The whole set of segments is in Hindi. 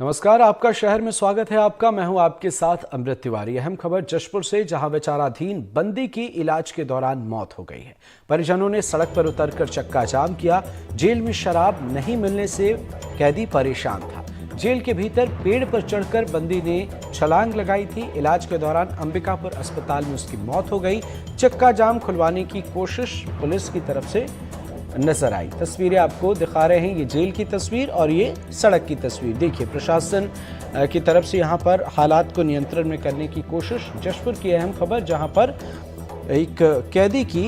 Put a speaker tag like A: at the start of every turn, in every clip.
A: नमस्कार, आपका शहर में स्वागत है। आपका मैं हूं आपके साथ अमृत तिवारी। अहम खबर जशपुर से, जहां विचाराधीन बंदी की इलाज के दौरान मौत हो गई है। परिजनों ने सड़क पर उतरकर चक्का जाम किया। जेल में शराब नहीं मिलने से कैदी परेशान था। जेल के भीतर पेड़ पर चढ़कर बंदी ने छलांग लगाई थी। इलाज के दौरान अंबिकापुर अस्पताल में उसकी मौत हो गई। चक्का जाम खुलवाने की कोशिश पुलिस की तरफ से नजर आई। तस्वीरें आपको दिखा रहे हैं, ये जेल की तस्वीर और ये सड़क की तस्वीर। देखिए, प्रशासन की तरफ से यहाँ पर हालात को नियंत्रण में करने की कोशिश। जशपुर की अहम खबर, जहाँ पर एक कैदी की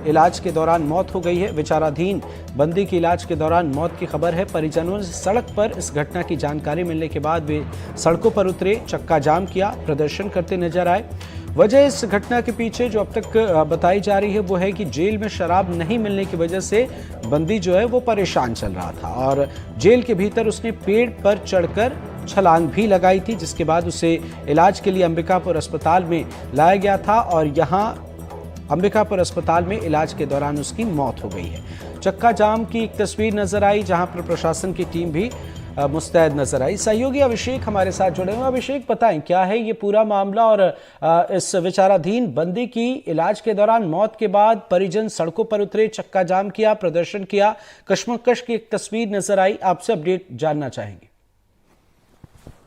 A: इलाज के दौरान मौत हो गई है। विचाराधीन बंदी की इलाज के दौरान मौत की खबर है। परिजनों ने सड़क पर इस घटना की जानकारी मिलने के बाद वे सड़कों पर उतरे, चक्का जाम किया, प्रदर्शन करते नजर आए। वजह इस घटना के पीछे जो अब तक बताई जा रही है वो है कि जेल में शराब नहीं मिलने की वजह से बंदी जो है वो परेशान चल रहा था और जेल के भीतर उसने पेड़ पर चढ़कर छलांग भी लगाई थी, जिसके बाद उसे इलाज के लिए अंबिकापुर अस्पताल में लाया गया था और यहाँ अंबिकापुर अस्पताल में इलाज के दौरान उसकी मौत हो गई है। चक्का जाम की एक तस्वीर नजर आई, जहां पर प्रशासन की टीम भी मुस्तैद नजर आई। सहयोगी अभिषेक हमारे साथ जुड़े हुए। अभिषेक, बताएं क्या है ये पूरा मामला और इस विचाराधीन बंदी की इलाज के दौरान मौत के बाद परिजन सड़कों पर उतरे, चक्का जाम किया, प्रदर्शन किया, कश्मकश की एक तस्वीर नजर आई। आपसे अपडेट जानना चाहेंगे।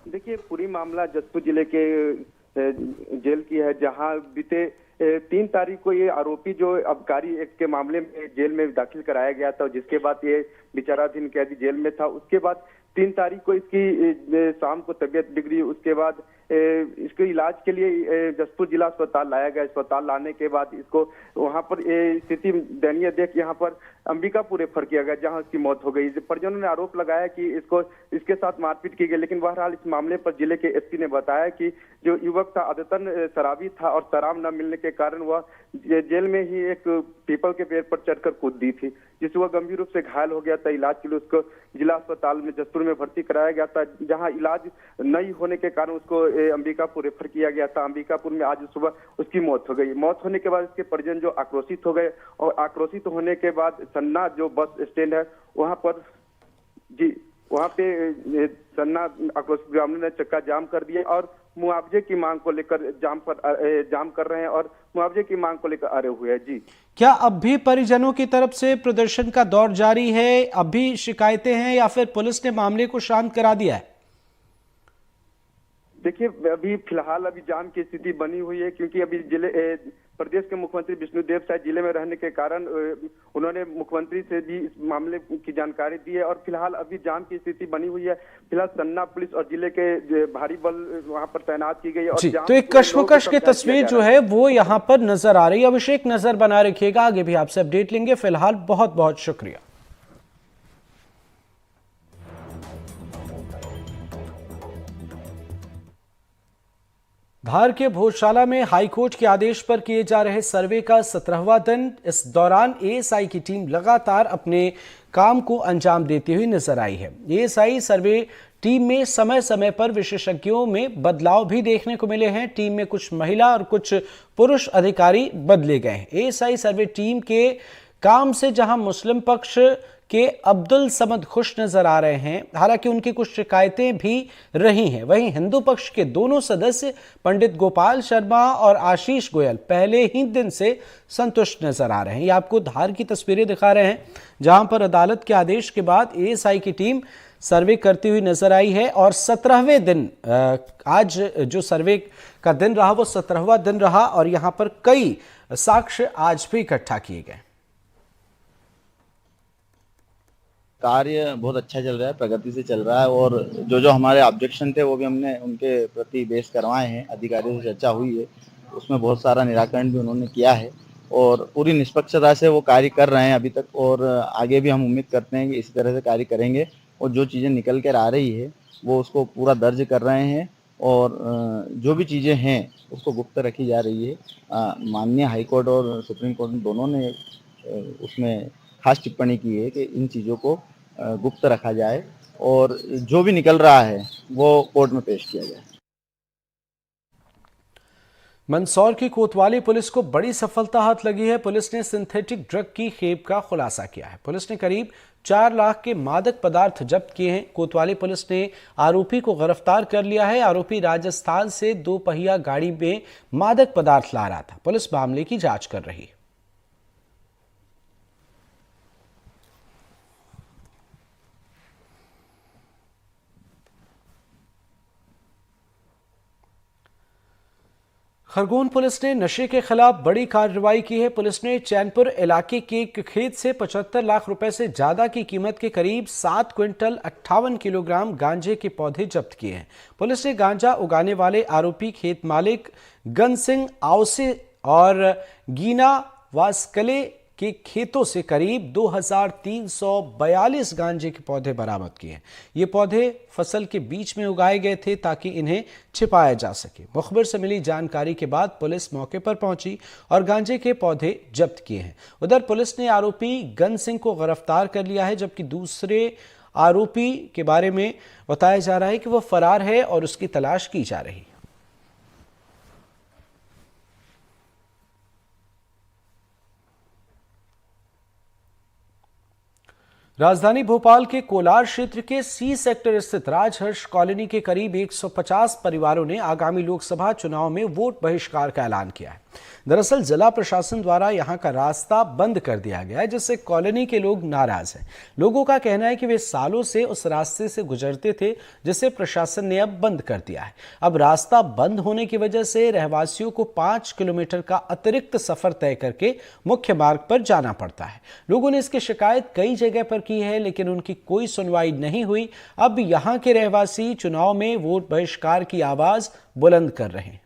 B: देखिए, पूरी मामला जशपुर जिले के जेल की है, जहां बीते 3 तारीख को ये आरोपी जो आबकारी एक्ट के मामले में जेल में दाखिल कराया गया था, जिसके बाद ये विचाराधीन कैदी जेल में था। उसके बाद 3 तारीख को इसकी शाम को तबीयत बिगड़ी। उसके बाद इसके इलाज के लिए जशपुर जिला अस्पताल लाया गया। अस्पताल लाने के बाद इसको वहां पर स्थिति दयनीय देख यहाँ पर अंबिकापुर रेफर किया गया, जहां उसकी मौत हो गई। परिजनों ने आरोप लगाया कि इसके साथ मारपीट की गई, लेकिन बहरहाल इस मामले पर जिले के एसपी ने बताया कि जो युवक था आदतन शराबी था और शराब न मिलने के कारण वह जेल में ही एक पीपल के पेड़ पर चढ़कर कूद दी थी, जिससे वह गंभीर रूप से घायल हो गया था। इलाज के लिए उसको जिला अस्पताल में जशपुर में भर्ती कराया गया था, जहां इलाज नहीं होने के कारण उसको अंबिकापुर रेफर किया गया था। अंबिकापुर में आज सुबह उसकी मौत हो गई। मौत होने के बाद इसके परिजन जो आक्रोशित हो गए और आक्रोशित होने के बाद सन्ना जो बस स्टैंड है वहां पर वहां पे सन्ना आक्रोशित ग्रामीणों ने चक्का जाम कर दिया और मुआवजे की मांग को लेकर जाम कर रहे हैं और मुआवजे की मांग को लेकर आ रहे हुए हैं। जी,
A: क्या अब भी परिजनों की तरफ से प्रदर्शन का दौर जारी है? अब भी शिकायतें हैं या फिर पुलिस ने मामले को शांत करा दिया है?
B: देखिए, अभी फिलहाल जाम की स्थिति बनी हुई है, क्योंकि अभी प्रदेश के मुख्यमंत्री विष्णुदेव साय जिले में रहने के कारण उन्होंने मुख्यमंत्री से भी इस मामले की जानकारी दी है और फिलहाल अभी जाम की स्थिति बनी हुई है। फिलहाल सन्ना पुलिस और जिले के भारी बल वहां पर तैनात की गई और
A: तो एक कश्मकश की तस्वीर जो है वो यहाँ पर नजर आ रही है। अभिषेक, नजर बना रखिएगा, आगे भी आपसे अपडेट लेंगे। फिलहाल बहुत बहुत शुक्रिया। धार के भोजशाला में हाईकोर्ट के आदेश पर किए जा रहे सर्वे का 17वां दिन। इस दौरान एएसआई की टीम लगातार अपने काम को अंजाम देती हुई नजर आई है। एएसआई सर्वे टीम में समय समय पर विशेषज्ञों में बदलाव भी देखने को मिले हैं। टीम में कुछ महिला और कुछ पुरुष अधिकारी बदले गए हैं। एएसआई सर्वे टीम के काम से जहां मुस्लिम पक्ष के अब्दुल समद खुश नजर आ रहे हैं, हालांकि उनकी कुछ शिकायतें भी रही हैं, वहीं हिंदू पक्ष के दोनों सदस्य पंडित गोपाल शर्मा और आशीष गोयल पहले ही दिन से संतुष्ट नजर आ रहे हैं। ये आपको धार की तस्वीरें दिखा रहे हैं, जहां पर अदालत के आदेश के बाद एएसआई की टीम सर्वे करती हुई नजर आई है और 17वें दिन आज जो सर्वे का दिन रहा वो 17वां दिन रहा और यहां पर कई साक्ष्य आज भी इकट्ठा किए गए।
C: कार्य बहुत अच्छा चल रहा है, प्रगति से चल रहा है और जो हमारे ऑब्जेक्शन थे वो भी हमने उनके प्रति पेश करवाए हैं। अधिकारियों से चर्चा हुई है, उसमें बहुत सारा निराकरण भी उन्होंने किया है और पूरी निष्पक्षता से वो कार्य कर रहे हैं अभी तक और आगे भी हम उम्मीद करते हैं कि इसी तरह से कार्य करेंगे और जो चीज़ें निकल कर आ रही है वो उसको पूरा दर्ज कर रहे हैं और जो भी चीज़ें हैं उसको गुप्त रखी जा रही है। माननीय हाईकोर्ट और सुप्रीम कोर्ट दोनों ने उसमें खास टिप्पणी की है कि इन चीज़ों को गुप्त रखा जाए और जो भी निकल रहा है वो कोर्ट में पेश किया जाए।
A: मंदसौर की कोतवाली पुलिस को बड़ी सफलता हाथ लगी है। पुलिस ने सिंथेटिक ड्रग की खेप का खुलासा किया है। पुलिस ने करीब 4 लाख के मादक पदार्थ जब्त किए हैं। कोतवाली पुलिस ने आरोपी को गिरफ्तार कर लिया है। आरोपी राजस्थान से 2 पहिया गाड़ी में मादक पदार्थ ला रहा था। पुलिस मामले की जांच कर रही है। खरगोन पुलिस ने नशे के खिलाफ बड़ी कार्रवाई की है। पुलिस ने चैनपुर इलाके के एक खेत से 75 लाख रुपए से ज्यादा की कीमत के करीब 7 क्विंटल 58 किलोग्राम गांजे के पौधे जब्त किए हैं। पुलिस ने गांजा उगाने वाले आरोपी खेत मालिक गन सिंह आवसे और गीना वास्कले के खेतों से करीब 2342 गांजे के पौधे बरामद किए हैं। ये पौधे फसल के बीच में उगाए गए थे ताकि इन्हें छिपाया जा सके। मुखबिर से मिली जानकारी के बाद पुलिस मौके पर पहुंची और गांजे के पौधे जब्त किए हैं। उधर पुलिस ने आरोपी गन सिंह को गिरफ्तार कर लिया है, जबकि दूसरे आरोपी के बारे में बताया जा रहा है कि वह फरार है और उसकी तलाश की जा रही है। राजधानी भोपाल के कोलार क्षेत्र के सी सेक्टर स्थित राजहर्ष कॉलोनी के करीब 150 परिवारों ने आगामी लोकसभा चुनाव में वोट बहिष्कार का ऐलान किया है। दरअसल जिला प्रशासन द्वारा यहां का रास्ता बंद कर दिया गया है, जिससे कॉलोनी के लोग नाराज हैं। लोगों का कहना है कि वे सालों से उस रास्ते से गुजरते थे, जिसे प्रशासन ने अब बंद कर दिया है। अब रास्ता बंद होने की वजह से रहवासियों को 5 किलोमीटर का अतिरिक्त सफर तय करके मुख्य मार्ग पर जाना पड़ता है। लोगों ने इसकी शिकायत कई जगह पर की है, लेकिन उनकी कोई सुनवाई नहीं हुई। अब यहां के रहवासी चुनाव में वोट बहिष्कार की आवाज बुलंद कर रहे हैं।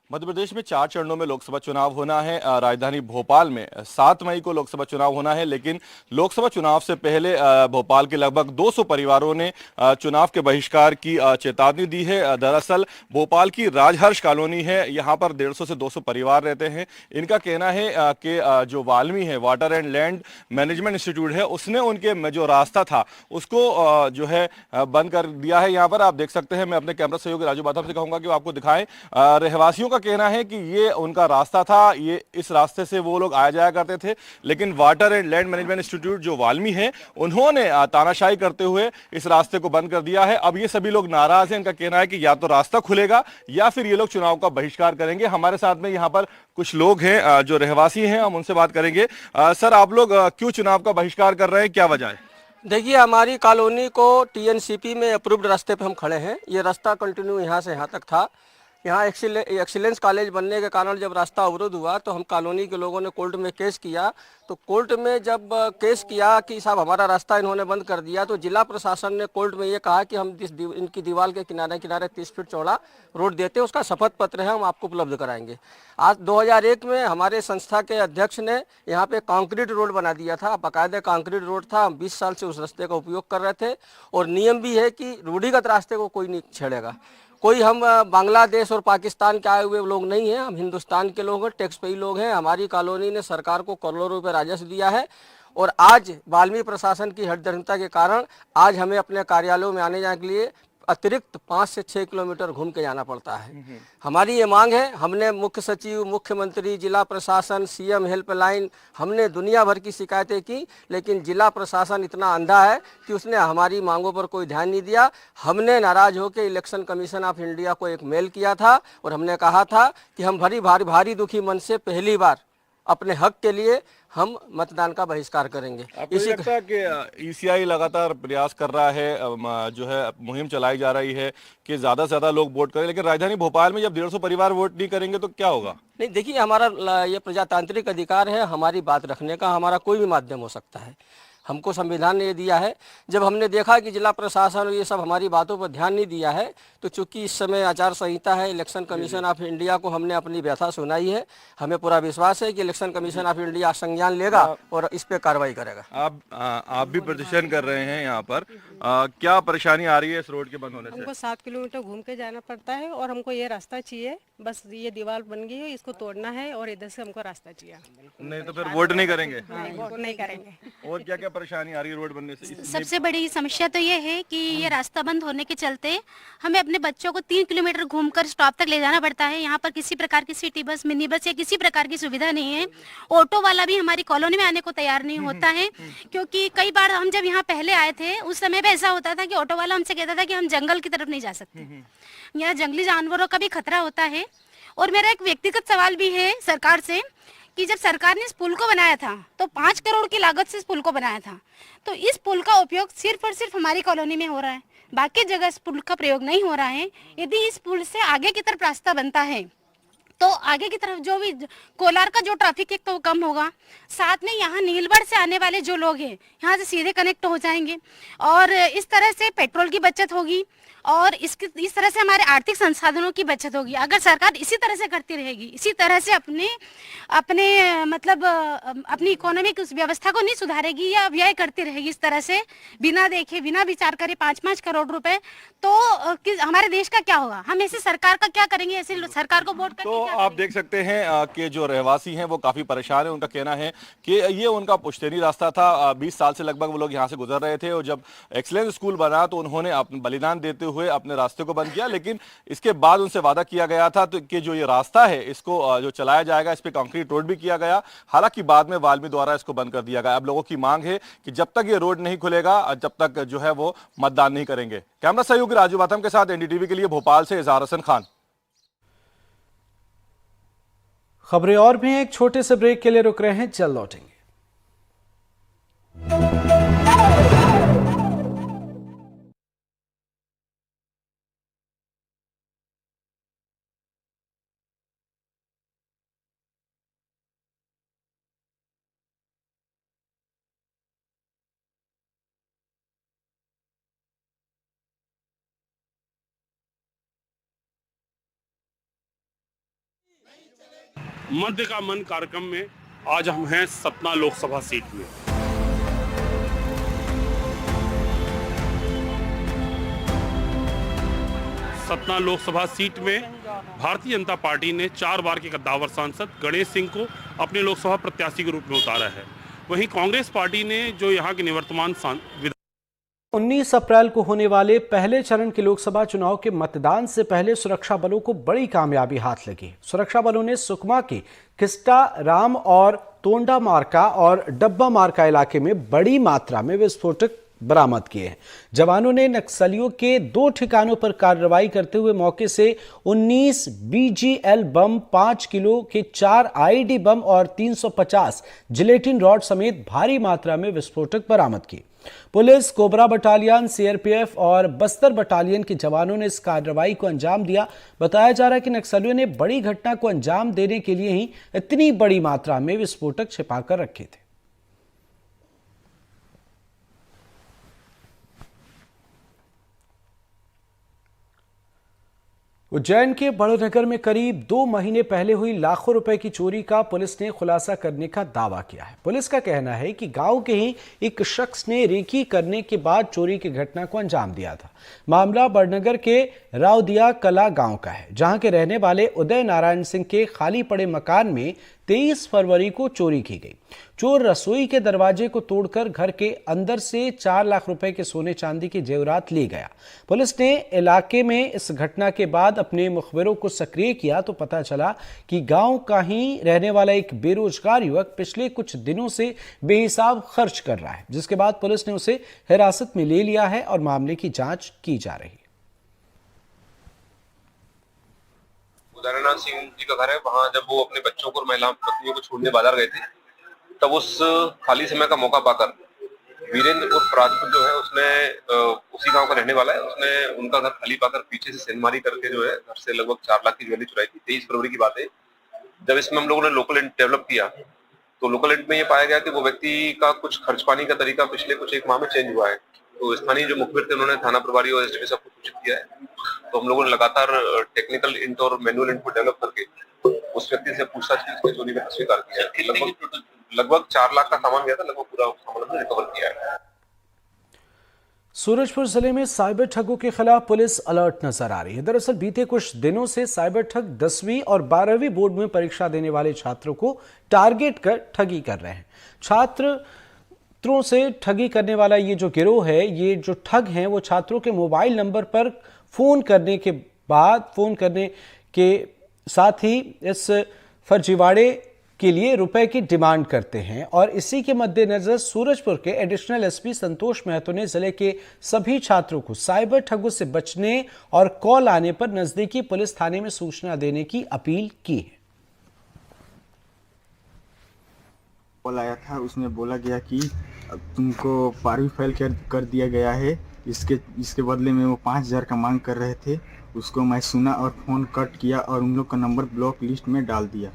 D: मध्य प्रदेश में 4 चरणों में लोकसभा चुनाव होना है। राजधानी भोपाल में 7 मई को लोकसभा चुनाव होना है, लेकिन लोकसभा चुनाव से पहले भोपाल के लगभग 200 परिवारों ने चुनाव के बहिष्कार की चेतावनी दी है। दरअसल भोपाल की राजहर्ष कॉलोनी है, यहां पर 150 से 200 परिवार रहते हैं। इनका कहना है कि जो वाल्मी है, water and land management institute है, उसने उनके जो रास्ता था उसको जो है बंद कर दिया है। यहाँ पर आप देख सकते हैं, मैं अपने कैमरा सहयोगी राजू बाथम से कहूंगा कि वो आपको दिखाएं। रहवासियों कहना है कि ये उनका रास्ता था, ये इस रास्ते से वो लोग आया जाया करते थे, लेकिन water and land management institute जो वाल्मी है, उन्होंने तानाशाही करते हुए इस रास्ते को बंद कर दिया है। अब ये सभी लोग नाराज हैं। इनका कहना है कि या तो रास्ता खुलेगा या फिर ये लोग चुनाव का बहिष्कार करेंगे। हमारे साथ में यहाँ पर कुछ लोग हैं जो रहवासी हैं, हम उनसे बात करेंगे। सर, आप लोग क्यों चुनाव का बहिष्कार कर रहे हैं, क्या वजह है?
E: देखिए, हमारी कॉलोनी को टीएनसीपी में अप्रूव्ड रास्ते पे हम खड़े हैं। ये रास्ता कंटिन्यू यहाँ से यहाँ तक था। यहाँ एक्सीलेंस कॉलेज बनने के कारण जब रास्ता अवरुद्ध हुआ तो हम कॉलोनी के लोगों ने कोर्ट में केस किया। तो कोर्ट में जब केस किया कि साहब हमारा रास्ता इन्होंने बंद कर दिया, तो जिला प्रशासन ने कोर्ट में ये कहा कि हम इनकी दीवार के किनारे किनारे 30 फीट चौड़ा रोड देते हैं, उसका शपथ पत्र है, हम आपको उपलब्ध कराएंगे। आज 2001 में हमारे संस्था के अध्यक्ष ने यहाँ पे कंक्रीट रोड बना दिया था, बाकायदा कंक्रीट रोड था। हम 20 साल से उस रास्ते का उपयोग कर रहे थे और नियम भी है कि रूढ़िगत रास्ते को कोई नहीं छेड़ेगा। कोई हम बांग्लादेश और पाकिस्तान के आए हुए लोग नहीं हैं, हम हिंदुस्तान के लोग हैं, टैक्स पेई लोग हैं। हमारी कॉलोनी ने सरकार को करोड़ों रुपए राजस्व दिया है और आज वाल्मीकि प्रशासन की हठधर्मिता के कारण आज हमें अपने कार्यालयों में आने जाने के लिए अतिरिक्त 5 से 6 किलोमीटर घूम के जाना पड़ता है। हमारी ये मांग है, हमने मुख्य सचिव, मुख्यमंत्री, जिला प्रशासन, सीएम हेल्पलाइन, हमने दुनिया भर की शिकायतें की, लेकिन जिला प्रशासन इतना अंधा है कि उसने हमारी मांगों पर कोई ध्यान नहीं दिया। हमने नाराज होकर इलेक्शन कमीशन ऑफ इंडिया को एक मेल किया था और हमने कहा था कि हम भारी दुखी मन से पहली बार अपने हक के लिए हम मतदान का बहिष्कार करेंगे।
D: आपको लगता है कि ईसीआई लगातार प्रयास कर रहा है, जो है मुहिम चलाई जा रही है कि ज्यादा से ज्यादा लोग वोट करें, लेकिन राजधानी भोपाल में जब 150 परिवार वोट नहीं करेंगे तो क्या होगा?
E: नहीं, देखिए, हमारा ये प्रजातांत्रिक अधिकार है, हमारी बात रखने का हमारा कोई भी माध्यम हो सकता है। हमको संविधान ने ये दिया है। जब हमने देखा कि जिला प्रशासन ये सब हमारी बातों पर ध्यान नहीं दिया है, तो चूंकि इस समय आचार संहिता है, इलेक्शन कमीशन ऑफ इंडिया को हमने अपनी व्यथा सुनाई है। हमें पूरा विश्वास है कि इलेक्शन कमीशन ऑफ इंडिया संज्ञान लेगा और इस पे कार्रवाई करेगा।
D: आप भी प्रदर्शन कर रहे हैं यहाँ पर, क्या परेशानी आ रही है इस रोड के बंद होने से?
F: हमको 7 किलोमीटर घूम के जाना पड़ता है और हमको ये रास्ता चाहिए। बस ये दीवार बन गई है, इसको तोड़ना है और इधर से हमको रास्ता चाहिए।
D: नहीं तो फिर वोट नहीं करेंगे।
F: नहीं, वोट नहीं करेंगे।
D: और क्या क्या परेशानी आ रही है रोड बनने से?
G: सबसे बड़ी समस्या तो ये है कि ये रास्ता बंद होने के चलते हमें अपने बच्चों को 3 किलोमीटर घूमकर स्टॉप तक ले जाना पड़ता है। यहाँ पर किसी प्रकार की सिटी बस, मिनी बस या किसी प्रकार की सुविधा नहीं है। ऑटो वाला भी हमारी कॉलोनी में आने को तैयार नहीं होता है, क्योंकि कई बार हम जब यहाँ पहले आए थे उस समय पे ऐसा होता था कि ऑटो वाला हमसे कहता था कि हम जंगल की तरफ नहीं जा सकते, यहाँ जंगली जानवरों का भी खतरा होता है। और मेरा एक व्यक्तिगत सवाल भी है सरकार से कि जब सरकार ने इस पुल को बनाया था तो 5 करोड़ की लागत से इस पुल को बनाया था, तो इस पुल का उपयोग सिर्फ और सिर्फ हमारी कॉलोनी में हो रहा है, बाकी जगह इस पुल का प्रयोग नहीं हो रहा है। यदि इस पुल से आगे की तरफ रास्ता बनता है तो आगे की तरफ जो भी कोलार का जो ट्रैफिक एक तो वो कम होगा, साथ में यहाँ नीलबढ़ से आने वाले जो लोग हैं यहाँ से सीधे कनेक्ट हो जाएंगे और इस तरह से पेट्रोल की बचत होगी और इस तरह से हमारे आर्थिक संसाधनों की बचत होगी। अगर सरकार इसी तरह से करती रहेगी, इसी तरह से अपने मतलब अपनी इकोनॉमिक उस व्यवस्था को नहीं सुधारेगी या व्यय करती रहेगी इस तरह से बिना देखे बिना विचार करे 5-5 करोड़ रुपए, तो हमारे देश का क्या होगा? हम ऐसे सरकार का क्या करेंगे? ऐसे सरकार को वोट करके
D: तो
G: क्या
D: आप
G: करेंगे?
D: देख सकते हैं कि जो रहवासी हैं वो काफी परेशान है। उनका कहना है कि ये उनका पुश्तैनी रास्ता था, 20 साल से लगभग वो लोग यहाँ से गुजर रहे थे और जब एक्सीलेंस स्कूल बना तो उन्होंने अपने बलिदान देते हुए अपने रास्ते को बंद किया, लेकिन इसके बाद उनसे वादा किया गया था तो कि जो ये रास्ता है इसको जो चलाया जाएगा, इस पे कंक्रीट रोड भी किया गया। हालांकि बाद में वाल्मी द्वारा इसको बंद कर दिया गया। अब लोगों की मांग है कि जब तक ये रोड नहीं खुलेगा जब तक जो है वो मतदान नहीं करेंगे। कैमरा सहयोगी राजू बाथम के साथ एनडीटीवी के लिए भोपाल से इजहार हसन खान।
A: खबरें और भी हैं, एक छोटे से ब्रेक के लिए रुक रहे हैं, जल्द लौटेंगे।
H: मध्य का मन कार्यक्रम में आज हम हैं सतना लोकसभा सीट में। सतना लोकसभा सीट में भारतीय जनता पार्टी ने 4 बार के कद्दावर सांसद गणेश सिंह को अपने लोकसभा प्रत्याशी के रूप में उतारा है। वहीं कांग्रेस पार्टी ने जो यहाँ के निवर्तमान
A: 19 अप्रैल को होने वाले पहले चरण के लोकसभा चुनाव के मतदान से पहले सुरक्षा बलों को बड़ी कामयाबी हाथ लगी। सुरक्षा बलों ने सुकमा के किस्टा, राम और तोंडा मार्का और डब्बा मार्का इलाके में बड़ी मात्रा में विस्फोटक बरामद किए हैं। जवानों ने नक्सलियों के 2 ठिकानों पर कार्रवाई करते हुए मौके से 19 BGL बम, 5 किलो के 4 IED बम और 350 जिलेटिन रॉड समेत भारी मात्रा में विस्फोटक बरामद किए। पुलिस, कोबरा बटालियन, CRPF और बस्तर बटालियन के जवानों ने इस कार्रवाई को अंजाम दिया। बताया जा रहा है कि नक्सलियों ने बड़ी घटना को अंजाम देने के लिए ही इतनी बड़ी मात्रा में विस्फोटक छिपाकर रखे थे। उज्जैन के बड़नगर में करीब 2 महीने पहले हुई लाखों रुपए की चोरी का पुलिस ने खुलासा करने का दावा किया है। पुलिस का कहना है कि गांव के ही एक शख्स ने रेकी करने के बाद चोरी की घटना को अंजाम दिया था। मामला बड़नगर के रावदिया कला गांव का है, जहां के रहने वाले उदय नारायण सिंह के खाली पड़े मकान में 23 फरवरी को चोरी की गई। चोर रसोई के दरवाजे को तोड़कर घर के अंदर से 4 लाख रुपए के सोने चांदी के जेवरात ले गया। पुलिस ने इलाके में इस घटना के बाद अपने मुखबिरों को सक्रिय किया तो पता चला कि गांव का ही रहने वाला एक बेरोजगार युवक पिछले कुछ दिनों से बेहिसाब खर्च कर रहा है, जिसके बाद पुलिस ने उसे हिरासत में ले लिया है और मामले की जांच की जा रही है।
I: उदयनारायण सिंह जी का घर है, वहाँ जब वो अपने बच्चों को और महिला पत्नियों को छोड़ने बाजार गए थे, तब उस खाली समय का मौका पाकर वीरेंद्र उर्फ राजपूत जो है उसने उसी गांव का रहने वाला है, उसने उनका घर खाली पाकर पीछे से सेंधमारी करके जो है घर से लगभग 4 लाख की ज्वेलरी चुराई थी। 23 फरवरी की बात है। जब इसमें हम लोगों ने लोकल इंट डेवलप किया तो लोकल इंट में ये पाया गया कि वो व्यक्ति का कुछ खर्च पानी का तरीका पिछले कुछ 1 माह में चेंज हुआ है। तो स्थानीय जो मुखबिर थे उन्होंने थाना प्रभारी और एसडीपी साहब को सूचित किया है। तो हम लोगों ने लगातार टेक्निकल इंट और मैनुअल इंट को डेवलप करके उस व्यक्ति से पूछताछ की, उसने चोरी का स्वीकार किया है। लगभग 4 लाख का सामान गया था, लगभग पूरा सामान हमने रिकवर किया है।
A: सूरजपुर जिले में साइबर ठगों के खिलाफ पुलिस अलर्ट नजर आ रही है। दरअसल बीते कुछ दिनों से साइबर ठग 10वीं और 12वीं बोर्ड में परीक्षा देने वाले छात्रों को टारगेट कर ठगी कर रहे हैं। छात्रों से ठगी करने वाला ये जो गिरोह है, ये जो ठग हैं वो छात्रों के मोबाइल नंबर पर फोन करने के साथ ही इस फर्जीवाड़े के लिए रुपए की डिमांड करते हैं। और इसी के मद्देनजर सूरजपुर के एडिशनल एसपी संतोष महतो ने जिले के सभी छात्रों को साइबर ठगों से बचने और कॉल आने पर नजदीकी पुलिस थाने में सूचना देने की अपील की है।
J: कॉल आया था, उसमें बोला गया कि तुमको 12वीं फेल कर दिया गया है, इसके बदले में वो 5000 का मांग कर रहे थे। उसको मैं सुना और फोन कट किया और उन लोग का नंबर ब्लॉक लिस्ट में डाल दिया।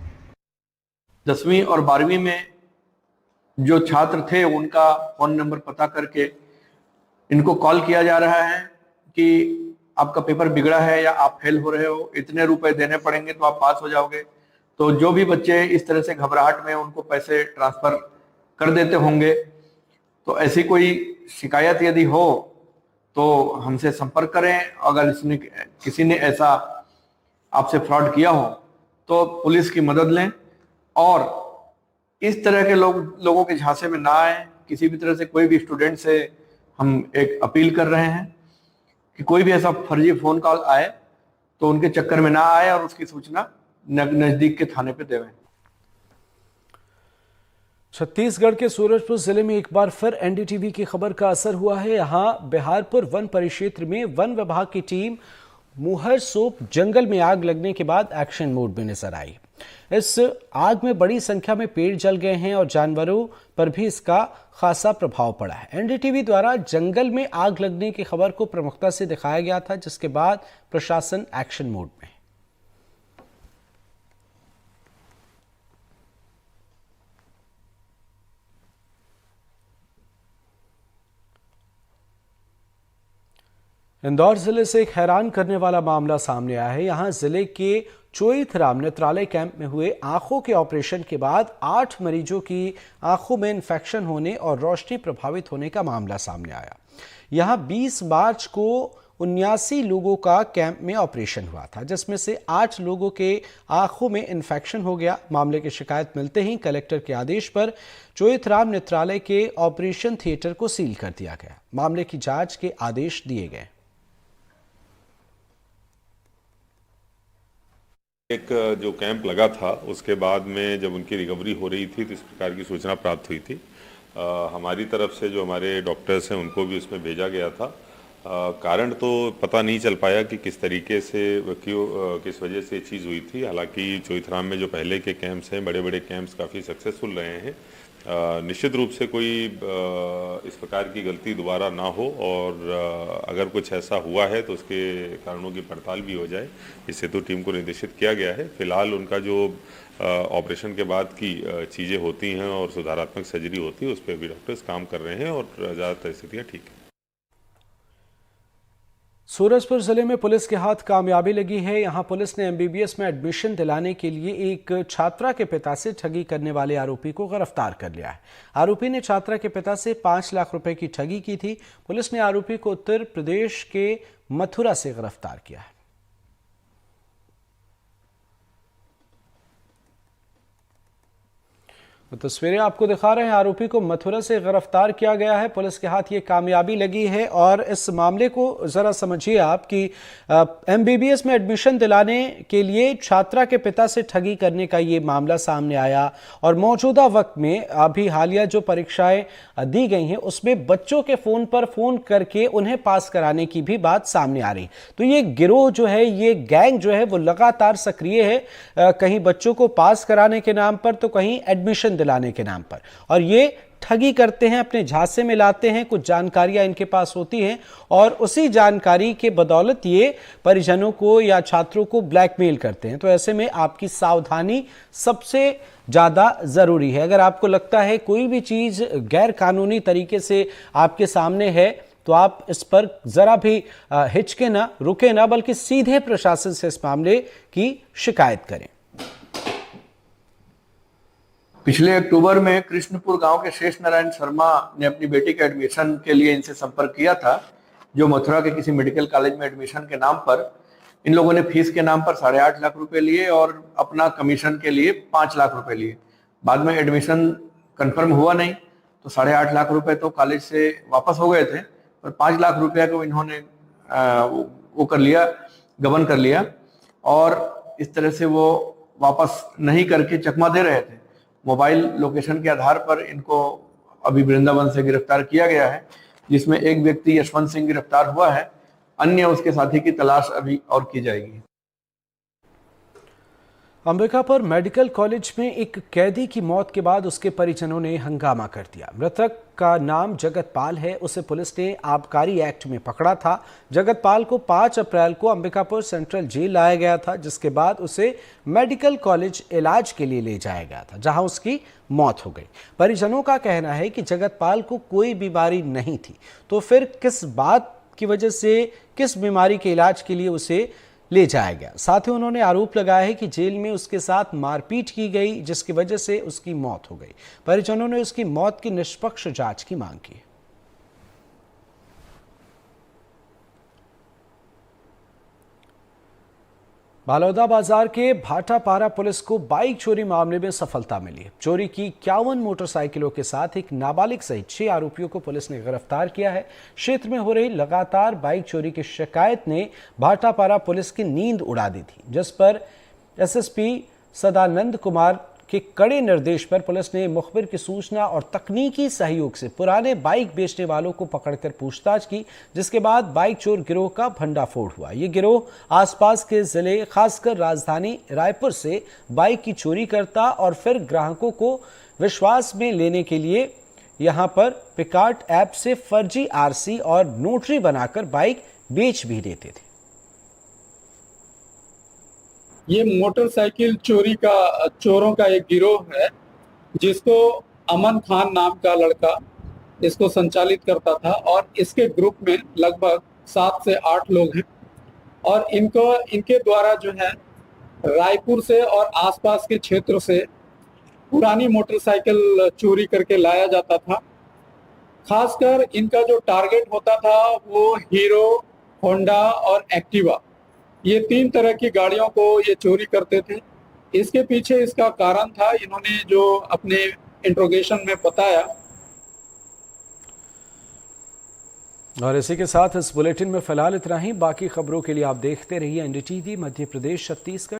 K: 10वीं और 12वीं में जो छात्र थे उनका फोन नंबर पता करके इनको कॉल किया जा रहा है कि आपका पेपर बिगड़ा है या आप फेल हो रहे हो, इतने रुपए देने पड़ेंगे तो आप पास हो जाओगे। तो जो भी बच्चे इस तरह से घबराहट में उनको पैसे ट्रांसफर कर देते होंगे, तो ऐसी कोई शिकायत यदि हो तो हमसे संपर्क करें। अगर किसी ने ऐसा आपसे फ्रॉड किया हो तो पुलिस की मदद लें और इस तरह के लोगों के झांसे में ना आए। किसी भी तरह से कोई भी स्टूडेंट से हम एक अपील कर रहे हैं कि कोई भी ऐसा फर्जी फोन कॉल आए तो उनके चक्कर में ना आए और उसकी सूचना नजदीक के थाने पे देवें।
A: छत्तीसगढ़ के सूरजपुर जिले में एक बार फिर एनडीटीवी की खबर का असर हुआ है। यहां बिहारपुर वन परिक्षेत्र में वन विभाग की टीम मुहर सोप जंगल में आग लगने के बाद एक्शन मोड में नजर आई। इस आग में बड़ी संख्या में पेड़ जल गए हैं और जानवरों पर भी इसका खासा प्रभाव पड़ा है। एनडीटीवी द्वारा जंगल में आग लगने की खबर को प्रमुखता से दिखाया गया था, जिसके बाद प्रशासन एक्शन मोड में। इंदौर जिले से एक हैरान करने वाला मामला सामने आया है। यहां जिले के चोईथराम नेत्रालय कैंप में हुए आंखों के ऑपरेशन के बाद 8 मरीजों की आंखों में इन्फेक्शन होने और रोशनी प्रभावित होने का मामला सामने आया। यहां 20 मार्च को 79 लोगों का कैंप में ऑपरेशन हुआ था, जिसमें से 8 लोगों के आंखों में इन्फेक्शन हो गया। मामले की शिकायत मिलते ही कलेक्टर के आदेश पर चोईथराम नेत्रालय के ऑपरेशन थिएटर को सील कर दिया गया। मामले की जांच के आदेश दिए गए।
L: एक जो कैंप लगा था उसके बाद में जब उनकी रिकवरी हो रही थी तो इस प्रकार की सूचना प्राप्त हुई थी। हमारी तरफ से जो हमारे डॉक्टर्स हैं उनको भी उसमें भेजा गया था। कारण तो पता नहीं चल पाया कि किस तरीके से किस वजह से ये चीज़ हुई थी। हालांकि चोईथराम में जो पहले के कैंप्स हैं, बड़े बड़े कैंप्स काफ़ी सक्सेसफुल रहे हैं। निश्चित रूप से कोई इस प्रकार की गलती दोबारा ना हो और अगर कुछ ऐसा हुआ है तो उसके कारणों की पड़ताल भी हो जाए, इस हेतु टीम को निर्देशित किया गया है। फिलहाल उनका जो ऑपरेशन के बाद की चीज़ें होती हैं और सुधारात्मक सर्जरी होती है उस पर भी डॉक्टर्स काम कर रहे हैं और ज़्यादातर स्थितियाँ ठीक हैं।
A: सूरजपुर जिले में पुलिस के हाथ कामयाबी लगी है। यहां पुलिस ने एमबीबीएस में एडमिशन दिलाने के लिए एक छात्रा के पिता से ठगी करने वाले आरोपी को गिरफ्तार कर लिया है। आरोपी ने छात्रा के पिता से 5 लाख रुपए की ठगी की थी। पुलिस ने आरोपी को उत्तर प्रदेश के मथुरा से गिरफ्तार किया है। तस्वीरें आपको दिखा रहे हैं। आरोपी को मथुरा से गिरफ्तार किया गया है। पुलिस के हाथ ये कामयाबी लगी है। और इस मामले को जरा समझिए आप कि एमबीबीएस में एडमिशन दिलाने के लिए छात्रा के पिता से ठगी करने का ये मामला सामने आया और मौजूदा वक्त में अभी हालिया जो परीक्षाएं दी गई हैं उसमें बच्चों के फोन पर फोन करके उन्हें पास कराने की भी बात सामने आ रही। तो ये गिरोह जो है, ये गैंग जो है वो लगातार सक्रिय है, कहीं बच्चों को पास कराने के नाम पर तो कहीं एडमिशन दिलाने के नाम पर, और ये ठगी करते हैं, अपने झांसे में लाते हैं। कुछ जानकारियां इनके पास होती हैं और उसी जानकारी के बदौलत ये परिजनों को या छात्रों को ब्लैकमेल करते हैं। तो ऐसे में आपकी सावधानी सबसे ज्यादा जरूरी है। अगर आपको लगता है कोई भी चीज गैर कानूनी तरीके से आपके सामने है तो आप इस पर जरा भी हिचके ना, रुके ना, बल्कि सीधे प्रशासन से इस मामले की शिकायत करें।
K: पिछले अक्टूबर में कृष्णपुर गांव के शेष नारायण शर्मा ने अपनी बेटी के एडमिशन के लिए इनसे संपर्क किया था, जो मथुरा के किसी मेडिकल कॉलेज में एडमिशन के नाम पर इन लोगों ने फीस के नाम पर 8.5 लाख रुपए लिए और अपना कमीशन के लिए 5 लाख रुपए लिए। बाद में एडमिशन कंफर्म हुआ नहीं तो 8.5 लाख रुपए तो कॉलेज से वापस हो गए थे, पर 5 लाख रुपया को इन्होंने वो कर लिया, गबन कर लिया और इस तरह से वो वापस नहीं करके चकमा दे रहे थे। मोबाइल लोकेशन के आधार पर इनको अभी वृंदावन से गिरफ्तार किया गया है, जिसमें एक व्यक्ति यशवंत सिंह गिरफ्तार हुआ है, अन्य उसके साथी की तलाश अभी और की जाएगी।
A: अंबिकापुर मेडिकल कॉलेज में एक कैदी की मौत के बाद उसके परिजनों ने हंगामा कर दिया। मृतक का नाम जगतपाल है, उसे पुलिस ने आबकारी एक्ट में पकड़ा था। जगतपाल को 5 अप्रैल को अंबिकापुर सेंट्रल जेल लाया गया था, जिसके बाद उसे मेडिकल कॉलेज इलाज के लिए ले जाया गया था, जहां उसकी मौत हो गई। परिजनों का कहना है कि जगतपाल को कोई बीमारी नहीं थी, तो फिर किस बात की वजह से, किस बीमारी के इलाज के लिए उसे ले जाया गया। साथ ही उन्होंने आरोप लगाया है कि जेल में उसके साथ मारपीट की गई, जिसकी वजह से उसकी मौत हो गई। परिजनों ने उसकी मौत की निष्पक्ष जांच की मांग की। बालोदा बाजार के भाटापारा पुलिस को बाइक चोरी मामले में सफलता मिली। चोरी की 51 मोटरसाइकिलों के साथ एक नाबालिग सहित 6 आरोपियों को पुलिस ने गिरफ्तार किया है। क्षेत्र में हो रही लगातार बाइक चोरी की शिकायत ने भाटापारा पुलिस की नींद उड़ा दी थी, जिस पर एसएसपी सदानंद कुमार के कड़े निर्देश पर पुलिस ने मुखबिर की सूचना और तकनीकी सहयोग से पुराने बाइक बेचने वालों को पकड़कर पूछताछ की, जिसके बाद बाइक चोर गिरोह का भंडाफोड़ हुआ। ये गिरोह आसपास के जिले, खासकर राजधानी रायपुर से बाइक की चोरी करता और फिर ग्राहकों को विश्वास में लेने के लिए यहां पर पिकार्ट ऐप से फर्जी आरसी और नोटरी बनाकर बाइक बेच भी देते थे।
M: ये मोटरसाइकिल चोरी का चोरों का एक गिरोह है, जिसको अमन खान नाम का लड़का इसको संचालित करता था और इसके ग्रुप में लगभग 7 से 8 लोग हैं और इनके द्वारा जो है रायपुर से और आसपास के क्षेत्र से पुरानी मोटरसाइकिल चोरी करके लाया जाता था। खासकर इनका जो टारगेट होता था वो हीरो, होंडा और एक्टिवा, ये 3 तरह की गाड़ियों को ये चोरी करते थे। इसके पीछे इसका कारण था, इन्होंने जो अपने इंट्रोगेशन में बताया।
A: और इसी के साथ इस बुलेटिन में फिलहाल इतना ही। बाकी खबरों के लिए आप देखते रहिए एनडीटीवी मध्य प्रदेश छत्तीसगढ़।